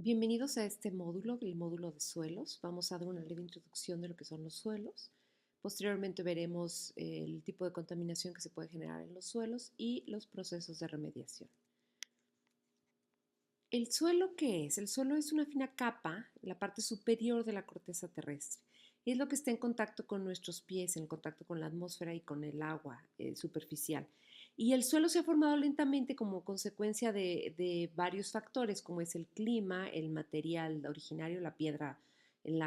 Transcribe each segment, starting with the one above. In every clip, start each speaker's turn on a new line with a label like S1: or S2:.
S1: Bienvenidos a este módulo, el módulo de suelos. Vamos a dar una leve introducción de lo que son los suelos. Posteriormente veremos el tipo de contaminación que se puede generar en los suelos y los procesos de remediación. ¿El suelo qué es? El suelo es una fina capa, la parte superior de la corteza terrestre. Es lo que está en contacto con nuestros pies, en contacto con la atmósfera y con el agua superficial. Y el suelo se ha formado lentamente como consecuencia de varios factores, como es el clima, el material originario, la piedra en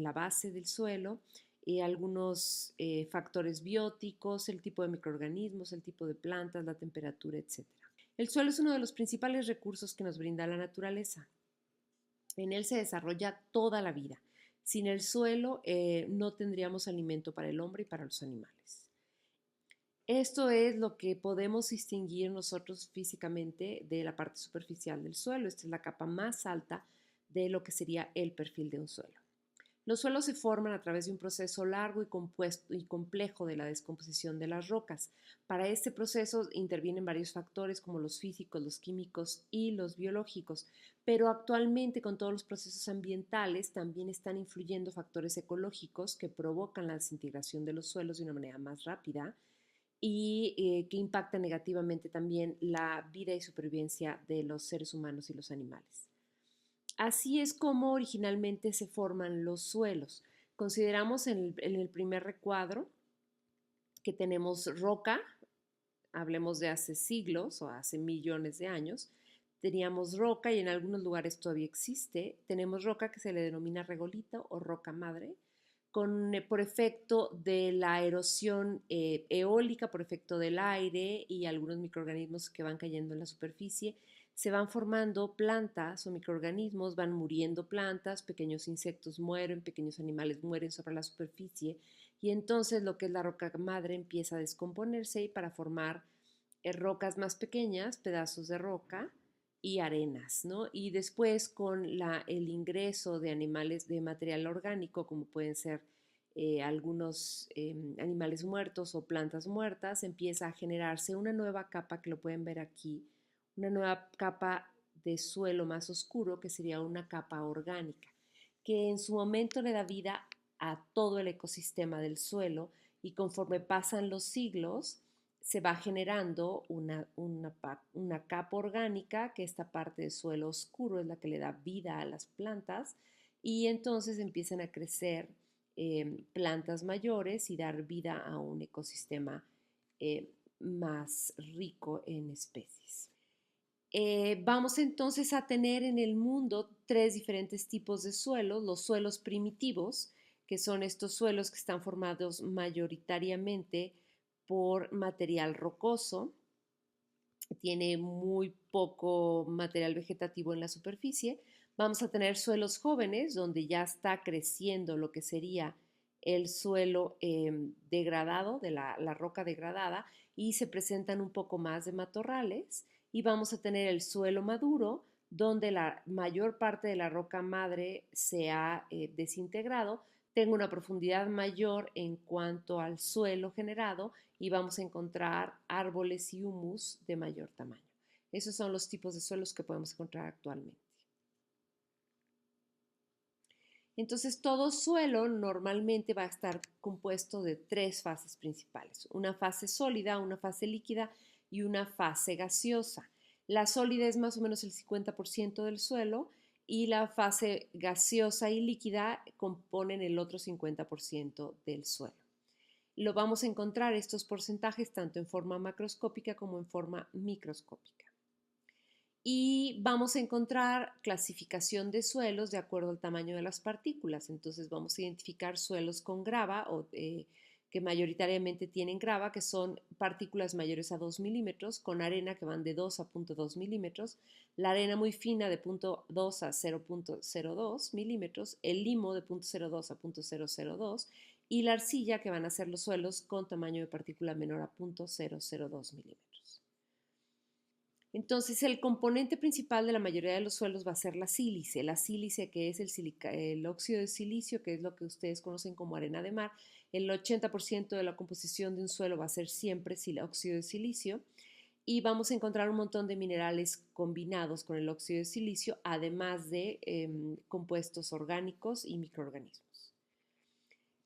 S1: la base del suelo, algunos factores bióticos, el tipo de microorganismos, el tipo de plantas, la temperatura, etc. El suelo es uno de los principales recursos que nos brinda la naturaleza. En él se desarrolla toda la vida. Sin el suelo no tendríamos alimento para el hombre y para los animales. Esto es lo que podemos distinguir nosotros físicamente de la parte superficial del suelo. Esta es la capa más alta de lo que sería el perfil de un suelo. Los suelos se forman a través de un proceso largo y compuesto y complejo de la descomposición de las rocas. Para este proceso intervienen varios factores como los físicos, los químicos y los biológicos, pero actualmente con todos los procesos ambientales también están influyendo factores ecológicos que provocan la desintegración de los suelos de una manera más rápida y que impactan negativamente también la vida y supervivencia de los seres humanos y los animales. Así es como originalmente se forman los suelos. Consideramos en el primer recuadro que tenemos roca, hablemos de hace siglos o hace millones de años, teníamos roca y en algunos lugares todavía existe, tenemos roca que se le denomina regolito o roca madre, por efecto de la erosión eólica, por efecto del aire y algunos microorganismos que van cayendo en la superficie, se van formando plantas o microorganismos, van muriendo plantas, pequeños insectos mueren, pequeños animales mueren sobre la superficie y entonces lo que es la roca madre empieza a descomponerse y para formar rocas más pequeñas, pedazos de roca y arenas, ¿no? Y después con el ingreso de animales de material orgánico, como pueden ser algunos animales muertos o plantas muertas, empieza a generarse una nueva capa, que lo pueden ver aquí, una nueva capa de suelo más oscuro, que sería una capa orgánica, que en su momento le da vida a todo el ecosistema del suelo y conforme pasan los siglos, se va generando una capa orgánica, que esta parte del suelo oscuro es la que le da vida a las plantas, y entonces empiezan a crecer plantas mayores y dar vida a un ecosistema más rico en especies. Vamos entonces a tener en el mundo tres diferentes tipos de suelos: los suelos primitivos, que son estos suelos que están formados mayoritariamente por material rocoso, tiene muy poco material vegetativo en la superficie. Vamos a tener suelos jóvenes, donde ya está creciendo lo que sería el suelo degradado, de la roca degradada, y se presentan un poco más de matorrales. Y vamos a tener el suelo maduro, donde la mayor parte de la roca madre se ha desintegrado, tengo una profundidad mayor en cuanto al suelo generado y vamos a encontrar árboles y humus de mayor tamaño. Esos son los tipos de suelos que podemos encontrar actualmente. Entonces, todo suelo normalmente va a estar compuesto de tres fases principales: una fase sólida, una fase líquida y una fase gaseosa. La sólida es más o menos el 50% del suelo y la fase gaseosa y líquida componen el otro 50% del suelo. Lo vamos a encontrar estos porcentajes tanto en forma macroscópica como en forma microscópica. Y vamos a encontrar clasificación de suelos de acuerdo al tamaño de las partículas. Entonces vamos a identificar suelos con grava que mayoritariamente tienen grava, que son partículas mayores a 2 milímetros, con arena que van de 2 a 0.2 milímetros, la arena muy fina de 0.2 a 0.02 milímetros, el limo de 0.02 a 0.002 y la arcilla, que van a ser los suelos con tamaño de partícula menor a 0.002 milímetros. Entonces, el componente principal de la mayoría de los suelos va a ser la sílice que es el óxido de silicio, que es lo que ustedes conocen como arena de mar. El 80% de la composición de un suelo va a ser siempre óxido de silicio. y vamos a encontrar un montón de minerales combinados con el óxido de silicio, además de compuestos orgánicos y microorganismos.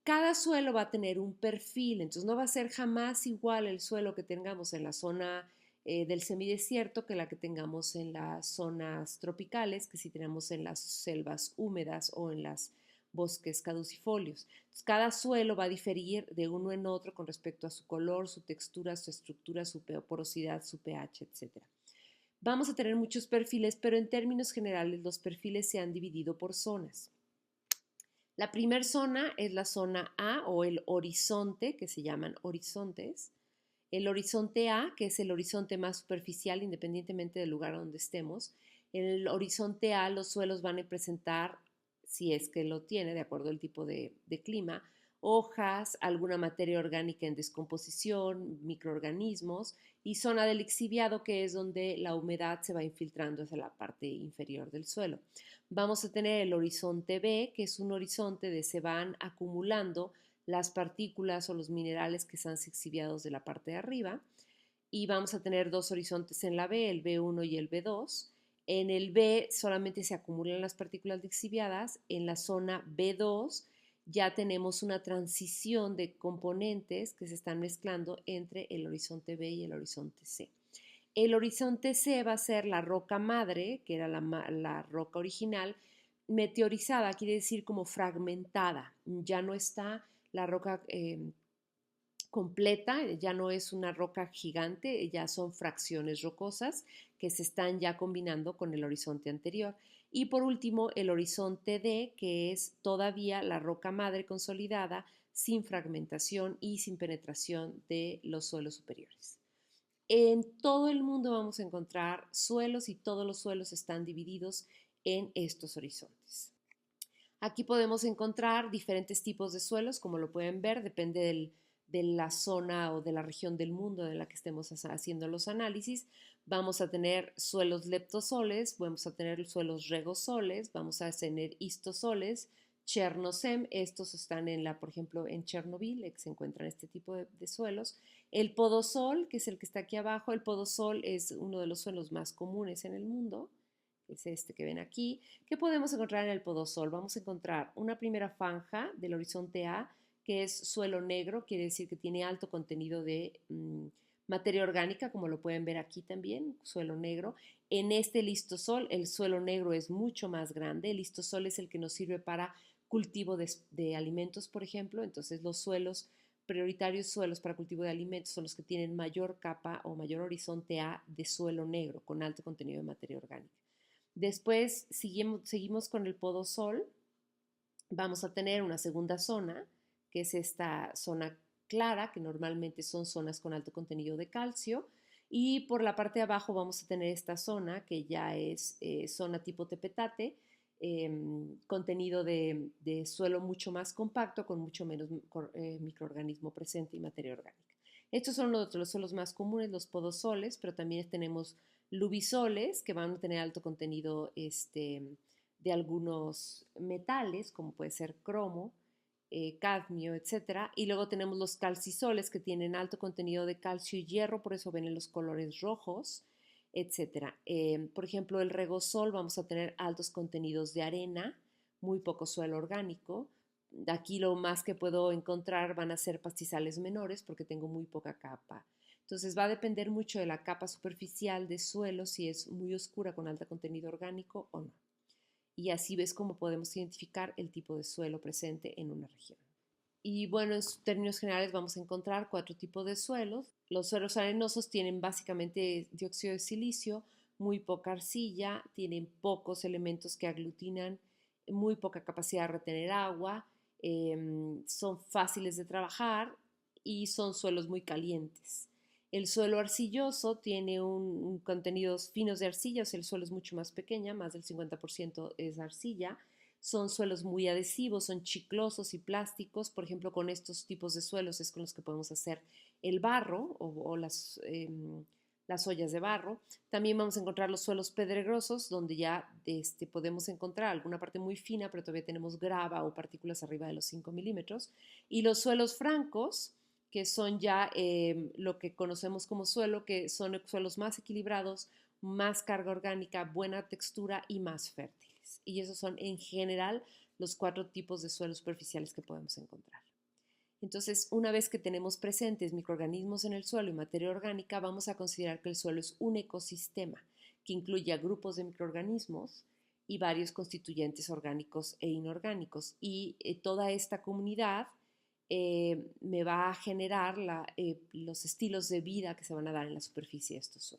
S1: Cada suelo va a tener un perfil, entonces no va a ser jamás igual el suelo que tengamos en la zona del semidesierto que la que tengamos en las zonas tropicales, que si tenemos en las selvas húmedas o en los bosques caducifolios. Entonces, cada suelo va a diferir de uno en otro con respecto a su color, su textura, su estructura, su porosidad, su pH, etc. Vamos a tener muchos perfiles, pero en términos generales los perfiles se han dividido por zonas. La primera zona es la zona A o el horizonte, que se llaman horizontes. El horizonte A, que es el horizonte más superficial, independientemente del lugar donde estemos. En el horizonte A los suelos van a presentar, si es que lo tiene, de acuerdo al tipo de clima, hojas, alguna materia orgánica en descomposición, microorganismos, y zona del lixiviado, que es donde la humedad se va infiltrando hacia la parte inferior del suelo. Vamos a tener el horizonte B, que es un horizonte donde se van acumulando las partículas o los minerales que están lixiviados de la parte de arriba. Y vamos a tener dos horizontes en la B, el B1 y el B2. En el B solamente se acumulan las partículas lixiviadas. En la zona B2 ya tenemos una transición de componentes que se están mezclando entre el horizonte B y el horizonte C. El horizonte C va a ser la roca madre, que era la roca original, meteorizada, quiere decir como fragmentada. Ya no está la roca completa, ya no es una roca gigante, ya son fracciones rocosas que se están ya combinando con el horizonte anterior. Y por último, el horizonte D, que es todavía la roca madre consolidada, sin fragmentación y sin penetración de los suelos superiores. En todo el mundo vamos a encontrar suelos y todos los suelos están divididos en estos horizontes. Aquí podemos encontrar diferentes tipos de suelos, como lo pueden ver, depende de la zona o de la región del mundo en la que estemos haciendo los análisis. Vamos a tener suelos leptosoles, vamos a tener suelos regosoles, vamos a tener histosoles, chernozem, estos están por ejemplo, en Chernobyl, que se encuentran este tipo de suelos. El podosol, que es el que está aquí abajo, el podosol es uno de los suelos más comunes en el mundo, es este que ven aquí. ¿Qué podemos encontrar en el podosol? Vamos a encontrar una primera franja del horizonte A, que es suelo negro, quiere decir que tiene alto contenido de materia orgánica, como lo pueden ver aquí también, suelo negro. En este listosol, el suelo negro es mucho más grande. El listosol es el que nos sirve para cultivo de alimentos, por ejemplo. Entonces, los suelos prioritarios suelos para cultivo de alimentos son los que tienen mayor capa o mayor horizonte A de suelo negro con alto contenido de materia orgánica. Después seguimos con el podosol. Vamos a tener una segunda zona, que es esta zona clara, que normalmente son zonas con alto contenido de calcio. Y por la parte de abajo vamos a tener esta zona, que ya es zona tipo tepetate, contenido de suelo mucho más compacto, con mucho menos microorganismo presente y materia orgánica. Estos son los suelos más comunes, los podosoles, pero también tenemos lubisoles, que van a tener alto contenido de algunos metales, como puede ser cromo, cadmio, etcétera. Y luego tenemos los calcisoles, que tienen alto contenido de calcio y hierro, por eso ven en los colores rojos, etcétera. Por ejemplo, el regosol vamos a tener altos contenidos de arena, muy poco suelo orgánico. Aquí lo más que puedo encontrar van a ser pastizales menores porque tengo muy poca capa. Entonces va a depender mucho de la capa superficial de suelo, si es muy oscura con alto contenido orgánico o no. Y así ves cómo podemos identificar el tipo de suelo presente en una región. Y bueno, en términos generales vamos a encontrar cuatro tipos de suelos. Los suelos arenosos tienen básicamente dióxido de silicio, muy poca arcilla, tienen pocos elementos que aglutinan, muy poca capacidad de retener agua, son fáciles de trabajar y son suelos muy calientes. El suelo arcilloso tiene un contenidos finos de arcilla, o sea, el suelo es mucho más pequeña, más del 50% es arcilla. Son suelos muy adhesivos, son chiclosos y plásticos. Por ejemplo, con estos tipos de suelos es con los que podemos hacer el barro o las ollas de barro. También vamos a encontrar los suelos pedregosos, donde ya podemos encontrar alguna parte muy fina, pero todavía tenemos grava o partículas arriba de los 5 milímetros. Y los suelos francos, que son ya lo que conocemos como suelo, que son suelos más equilibrados, más carga orgánica, buena textura y más fértiles. Y esos son en general los 4 tipos de suelos superficiales que podemos encontrar. Entonces, una vez que tenemos presentes microorganismos en el suelo y materia orgánica, vamos a considerar que el suelo es un ecosistema que incluye a grupos de microorganismos y varios constituyentes orgánicos e inorgánicos. Y toda esta comunidad me va a generar los estilos de vida que se van a dar en la superficie de estos suelos.